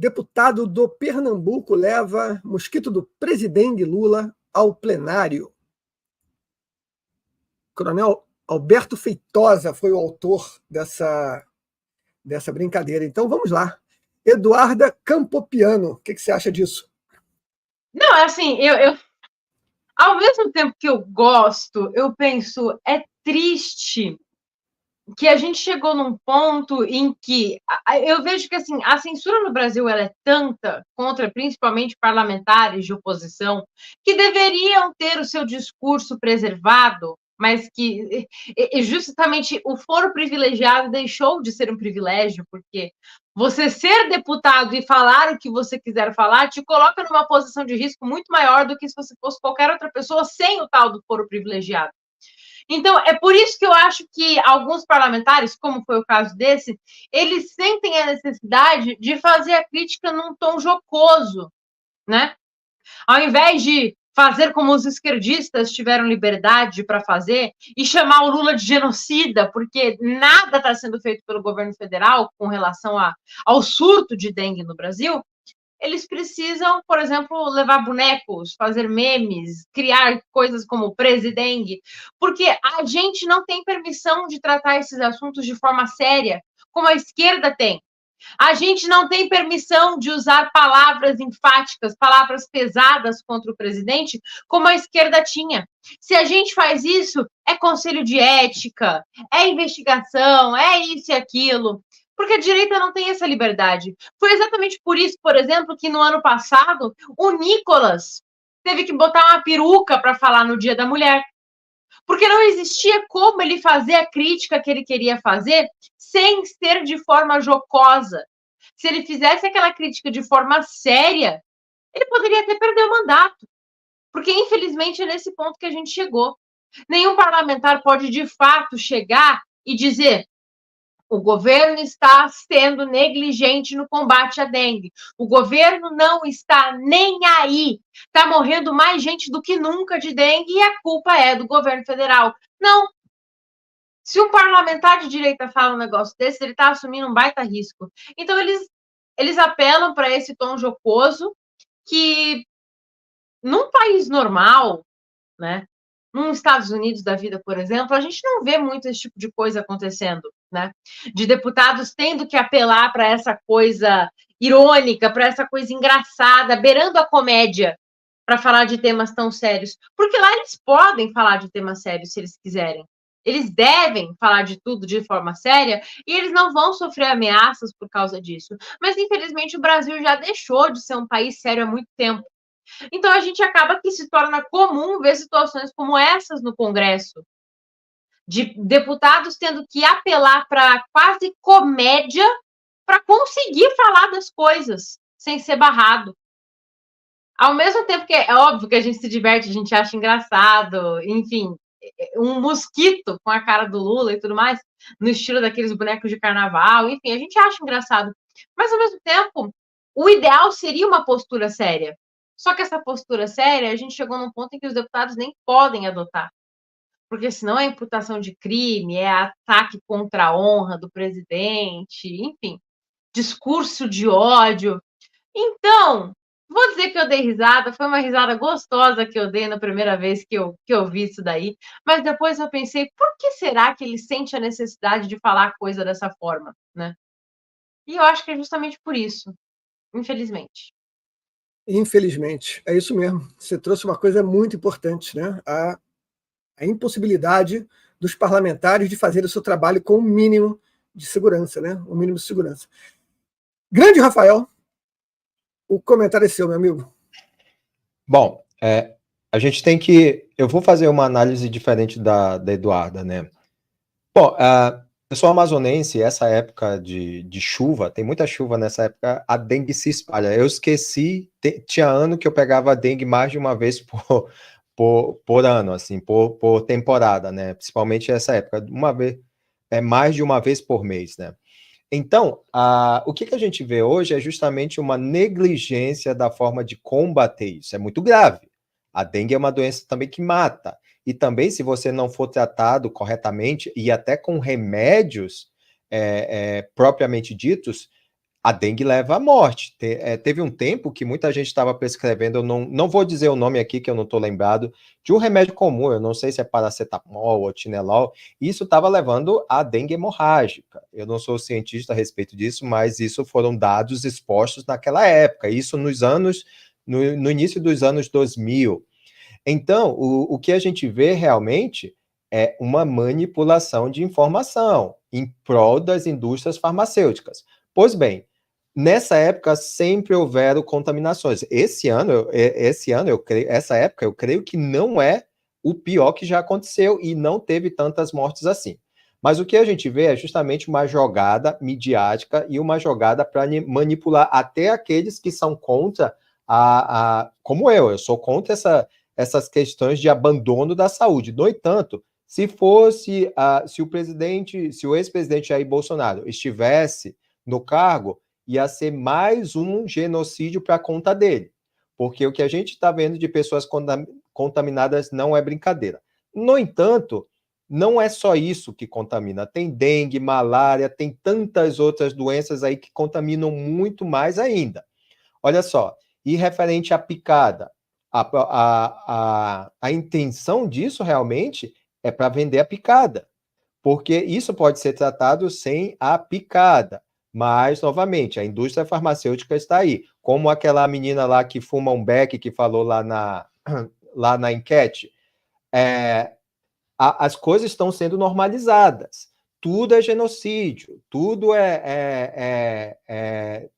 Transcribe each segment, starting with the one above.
Deputado do Pernambuco leva mosquito do presidente Lula ao plenário. Coronel Alberto Feitosa foi o autor dessa brincadeira. Então vamos lá. Eduarda Campopiano, o que você acha disso? Não, assim, eu ao mesmo tempo que eu gosto, eu penso, é triste que a gente chegou num ponto em que eu vejo que assim, a censura no Brasil ela é tanta contra principalmente parlamentares de oposição que deveriam ter o seu discurso preservado, mas que justamente o foro privilegiado deixou de ser um privilégio, porque você ser deputado e falar o que você quiser falar te coloca numa posição de risco muito maior do que se você fosse qualquer outra pessoa sem o tal do foro privilegiado. Então, é por isso que eu acho que alguns parlamentares, como foi o caso desse, eles sentem a necessidade de fazer a crítica num tom jocoso, né? Ao invés de fazer como os esquerdistas tiveram liberdade para fazer e chamar o Lula de genocida, porque nada está sendo feito pelo governo federal com relação ao surto de dengue no Brasil, eles precisam, por exemplo, levar bonecos, fazer memes, criar coisas como Presidengue, porque a gente não tem permissão de tratar esses assuntos de forma séria, como a esquerda tem. A gente não tem permissão de usar palavras enfáticas, palavras pesadas contra o presidente, como a esquerda tinha. Se a gente faz isso, é conselho de ética, é investigação, é isso e aquilo. Porque a direita não tem essa liberdade. Foi exatamente por isso, por exemplo, que no ano passado o Nicolas teve que botar uma peruca para falar no Dia da Mulher. Porque não existia como ele fazer a crítica que ele queria fazer sem ser de forma jocosa. Se ele fizesse aquela crítica de forma séria, ele poderia até perder o mandato. Porque, infelizmente, é nesse ponto que a gente chegou. Nenhum parlamentar pode, de fato, chegar e dizer: o governo está sendo negligente no combate à dengue. O governo não está nem aí. Está morrendo mais gente do que nunca de dengue e a culpa é do governo federal. Não. Se um parlamentar de direita fala um negócio desse, ele está assumindo um baita risco. Então, eles apelam para esse tom jocoso que, num país normal, né, nos Estados Unidos da vida, por exemplo, a gente não vê muito esse tipo de coisa acontecendo, né? De deputados tendo que apelar para essa coisa irônica, para essa coisa engraçada, beirando a comédia, para falar de temas tão sérios. Porque lá eles podem falar de temas sérios se eles quiserem. Eles devem falar de tudo de forma séria e eles não vão sofrer ameaças por causa disso. Mas, infelizmente, o Brasil já deixou de ser um país sério há muito tempo. Então, a gente acaba que se torna comum ver situações como essas no Congresso, de deputados tendo que apelar para quase comédia para conseguir falar das coisas sem ser barrado. Ao mesmo tempo que é óbvio que a gente se diverte, a gente acha engraçado, enfim, um mosquito com a cara do Lula e tudo mais, no estilo daqueles bonecos de carnaval, enfim, a gente acha engraçado. Mas, ao mesmo tempo, o ideal seria uma postura séria. Só que essa postura séria, a gente chegou num ponto em que os deputados nem podem adotar. Porque senão é imputação de crime, é ataque contra a honra do presidente, enfim, discurso de ódio. Então, vou dizer que eu dei risada, foi uma risada gostosa que eu dei na primeira vez que eu vi isso daí, mas depois eu pensei, por que será que ele sente a necessidade de falar a coisa dessa forma, né? E eu acho que é justamente por isso, infelizmente. Infelizmente, é isso mesmo. Você trouxe uma coisa muito importante, né? A impossibilidade dos parlamentares de fazer o seu trabalho com o mínimo de segurança, né? O mínimo de segurança. Grande Rafael, o comentário é seu, meu amigo. Bom, a gente tem que... Eu vou fazer uma análise diferente da Eduarda, né? Bom, eu sou amazonense, essa época de chuva, tem muita chuva nessa época, a dengue se espalha. Eu esqueci, tinha ano que eu pegava dengue mais de uma vez por ano, assim, por temporada, né? Principalmente essa época, mais de uma vez por mês, né? Então, o que a gente vê hoje é justamente uma negligência da forma de combater isso. É muito grave. A dengue é uma doença também que mata. E também, se você não for tratado corretamente e até com remédios propriamente ditos, a dengue leva à morte. Teve um tempo que muita gente estava prescrevendo, eu não vou dizer o nome aqui, que eu não estou lembrado, de um remédio comum, eu não sei se é paracetamol ou Tilenol, e isso estava levando à dengue hemorrágica. Eu não sou cientista a respeito disso, mas isso foram dados expostos naquela época, isso no início dos anos 2000. Então, o que a gente vê realmente é uma manipulação de informação em prol das indústrias farmacêuticas. Pois bem, nessa época sempre houveram contaminações. Essa época eu creio que não é o pior que já aconteceu e não teve tantas mortes assim. Mas o que a gente vê é justamente uma jogada midiática e uma jogada para manipular até aqueles que são contra como eu sou contra essas questões de abandono da saúde. No entanto, se o ex-presidente Jair Bolsonaro estivesse no cargo, ia ser mais um genocídio para a conta dele, porque o que a gente está vendo de pessoas contaminadas não é brincadeira. No entanto, não é só isso que contamina, tem dengue, malária, tem tantas outras doenças aí que contaminam muito mais ainda. Olha só, e referente à picada, a intenção disso realmente é para vender a picada, porque isso pode ser tratado sem a picada. Mas, novamente, a indústria farmacêutica está aí. Como aquela menina lá que fuma um beck, que falou lá na enquete, as coisas estão sendo normalizadas. Tudo é genocídio, tudo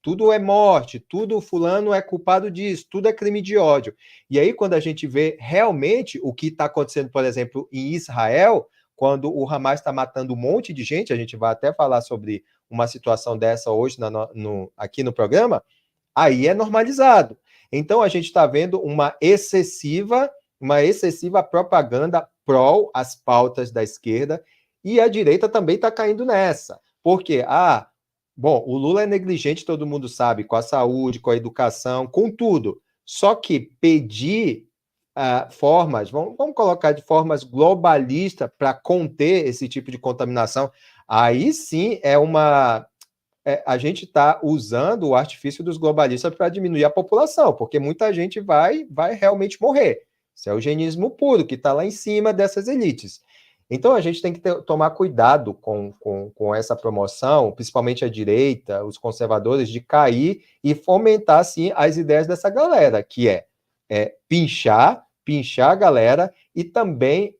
tudo é morte, tudo fulano é culpado disso, tudo é crime de ódio. E aí, quando a gente vê realmente o que está acontecendo, por exemplo, em Israel, quando o Hamas está matando um monte de gente, a gente vai até falar sobre uma situação dessa hoje aqui no programa, aí é normalizado. Então, a gente está vendo uma excessiva propaganda pró as pautas da esquerda, e a direita também está caindo nessa. Porque, o Lula é negligente, todo mundo sabe, com a saúde, com a educação, com tudo. Só que pedir formas, vamos colocar de formas globalistas para conter esse tipo de contaminação, aí sim a gente está usando o artifício dos globalistas para diminuir a população, porque muita gente vai realmente morrer. Isso é o eugenismo puro, que está lá em cima dessas elites. Então, a gente tem que tomar cuidado com essa promoção, principalmente a direita, os conservadores, de cair e fomentar, sim, as ideias dessa galera, que é pinchar a galera e também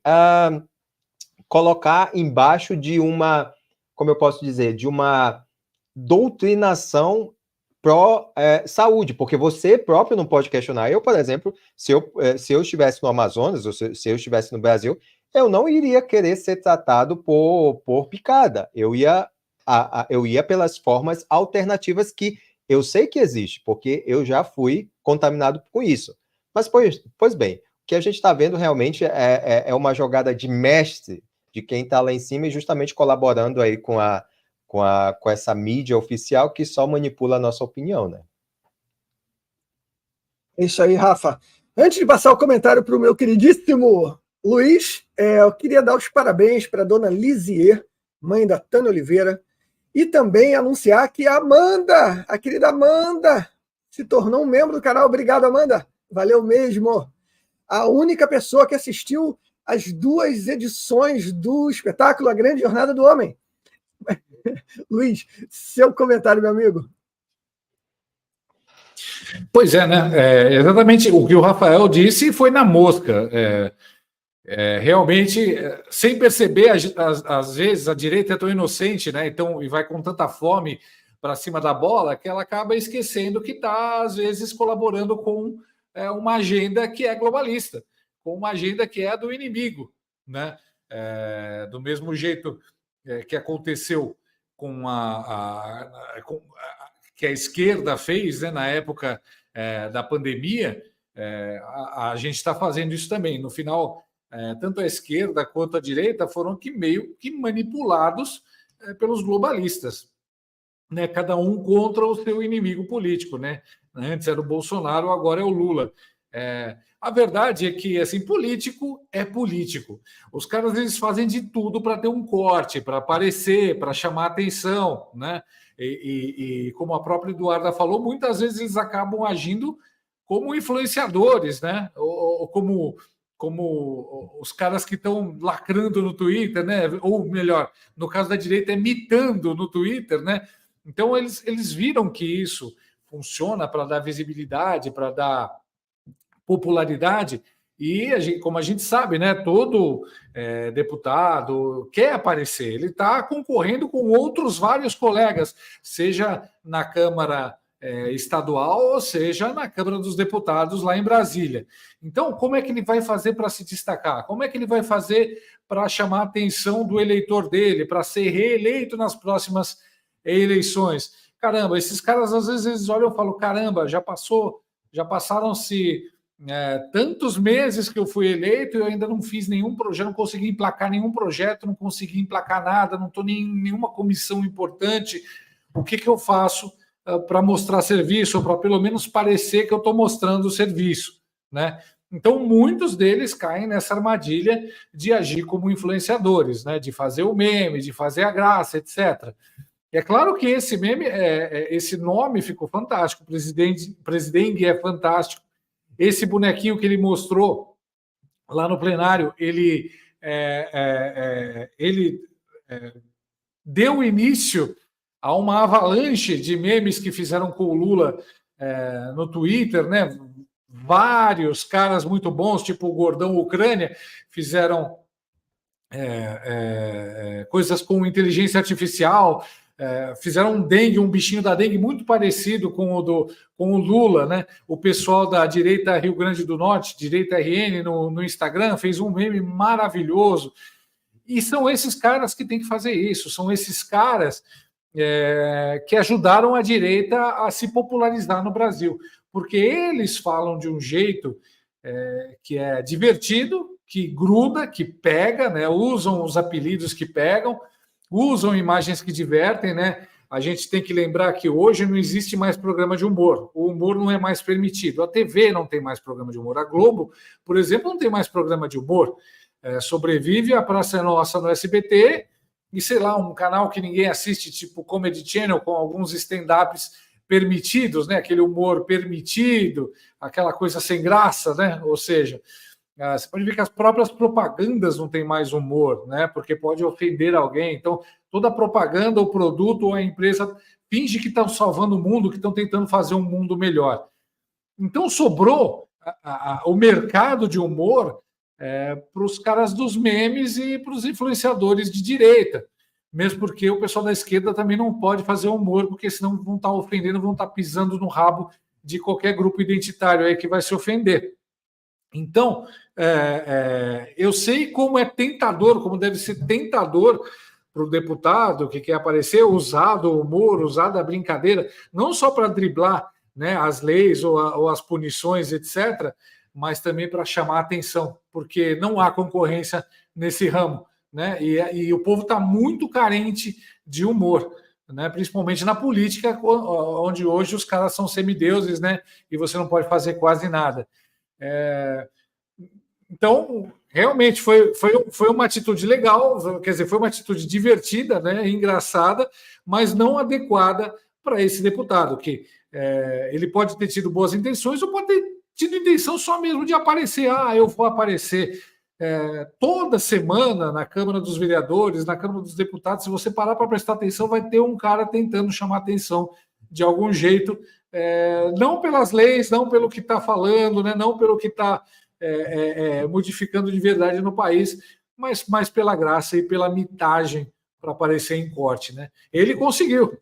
colocar embaixo de uma, como eu posso dizer, de uma doutrinação pró-saúde, porque você próprio não pode questionar. Eu, por exemplo, se eu estivesse no Amazonas, ou se eu estivesse no Brasil, eu não iria querer ser tratado por picada. Eu ia pelas formas alternativas que eu sei que existe, porque eu já fui contaminado com isso. Mas, pois bem, o que a gente está vendo realmente é uma jogada de mestre de quem está lá em cima e justamente colaborando aí com essa mídia oficial que só manipula a nossa opinião, né? É isso aí, Rafa. Antes de passar o comentário para o meu queridíssimo Luiz, eu queria dar os parabéns para a dona Lisier, mãe da Tânia Oliveira, e também anunciar que a Amanda, a querida Amanda, se tornou um membro do canal. Obrigado, Amanda. Valeu mesmo. A única pessoa que assistiu as 2 edições do espetáculo A Grande Jornada do Homem. Luiz, seu comentário, meu amigo. Pois é, né? Exatamente o que o Rafael disse foi na mosca. Realmente, sem perceber, às vezes a direita é tão inocente, né? Então, e vai com tanta fome para cima da bola que ela acaba esquecendo que está, às vezes, colaborando com uma agenda que é globalista, com uma agenda que é do inimigo, né? Do mesmo jeito que aconteceu que a esquerda fez, né, na época da pandemia, a gente está fazendo isso também. No final, tanto a esquerda quanto a direita foram meio que manipulados pelos globalistas, né? Cada um contra o seu inimigo político, né? Antes era o Bolsonaro, agora é o Lula. A verdade é que, assim, político é político. Os caras, eles fazem de tudo para ter um corte, para aparecer, para chamar atenção, né? E como a própria Eduarda falou, muitas vezes eles acabam agindo como influenciadores, né? Ou como os caras que estão lacrando no Twitter, né? Ou melhor, no caso da direita, mitando no Twitter, né? Então, eles viram que isso funciona para dar visibilidade, para dar popularidade, e como a gente sabe, né, todo deputado quer aparecer, ele está concorrendo com outros vários colegas, seja na Câmara estadual, ou seja na Câmara dos Deputados lá em Brasília. Então, como é que ele vai fazer para se destacar? Como é que ele vai fazer para chamar a atenção do eleitor dele, para ser reeleito nas próximas eleições? Caramba, esses caras às vezes eles olham e falam, caramba, já passaram-se tantos meses que eu fui eleito e eu ainda não fiz nenhum projeto, não consegui emplacar nenhum projeto, não consegui emplacar nada, não estou em nenhuma comissão importante. O que eu faço para mostrar serviço, ou para pelo menos parecer que eu estou mostrando o serviço, né? Então, muitos deles caem nessa armadilha de agir como influenciadores, né? De fazer o meme, de fazer a graça, etc. E é claro que esse meme, esse nome ficou fantástico, Presidente é fantástico. Esse bonequinho que ele mostrou lá no plenário, ele deu início a uma avalanche de memes que fizeram com o Lula no Twitter, né? Vários caras muito bons, tipo o Gordão Ucrânia, fizeram coisas com inteligência artificial, fizeram um bichinho da dengue muito parecido com o Lula, né? O pessoal da direita Rio Grande do Norte, direita RN, no Instagram, fez um meme maravilhoso. E são esses caras que têm que fazer isso, são esses caras que ajudaram a direita a se popularizar no Brasil, porque eles falam de um jeito que é divertido, que gruda, que pega, né? Usam os apelidos que pegam, usam imagens que divertem, né? A gente tem que lembrar que hoje não existe mais programa de humor. O humor não é mais permitido. A TV não tem mais programa de humor. A Globo, por exemplo, não tem mais programa de humor. Sobrevive a Praça é Nossa no SBT e, sei lá, um canal que ninguém assiste, tipo Comedy Channel, com alguns stand-ups permitidos, né? Aquele humor permitido, aquela coisa sem graça, né? Ou seja, você pode ver que as próprias propagandas não têm mais humor, né? Porque pode ofender alguém. Então, toda a propaganda, o produto ou a empresa finge que estão salvando o mundo, que estão tentando fazer um mundo melhor. Então, sobrou o mercado de humor para os caras dos memes e para os influenciadores de direita. Mesmo porque o pessoal da esquerda também não pode fazer humor, porque senão vão estar ofendendo, vão estar pisando no rabo de qualquer grupo identitário aí que vai se ofender. Então, eu sei como é tentador, como deve ser tentador para o deputado que quer aparecer, usar do humor, usar da brincadeira, não só para driblar, né, as leis ou as punições, etc., mas também para chamar a atenção, porque não há concorrência nesse ramo, né? E o povo está muito carente de humor, né? Principalmente na política, onde hoje os caras são semideuses, né? E você não pode fazer quase nada. Então, realmente foi uma atitude legal, quer dizer, foi uma atitude divertida, né? Engraçada, mas não adequada para esse deputado, que ele pode ter tido boas intenções ou pode ter tido intenção só mesmo de aparecer. Eu vou aparecer toda semana na Câmara dos Vereadores, na Câmara dos Deputados. Se você parar para prestar atenção, vai ter um cara tentando chamar atenção de algum jeito, não pelas leis, não pelo que está falando, né, não pelo que está modificando de verdade no país, mas pela graça e pela mitagem para aparecer em corte, né? Ele conseguiu.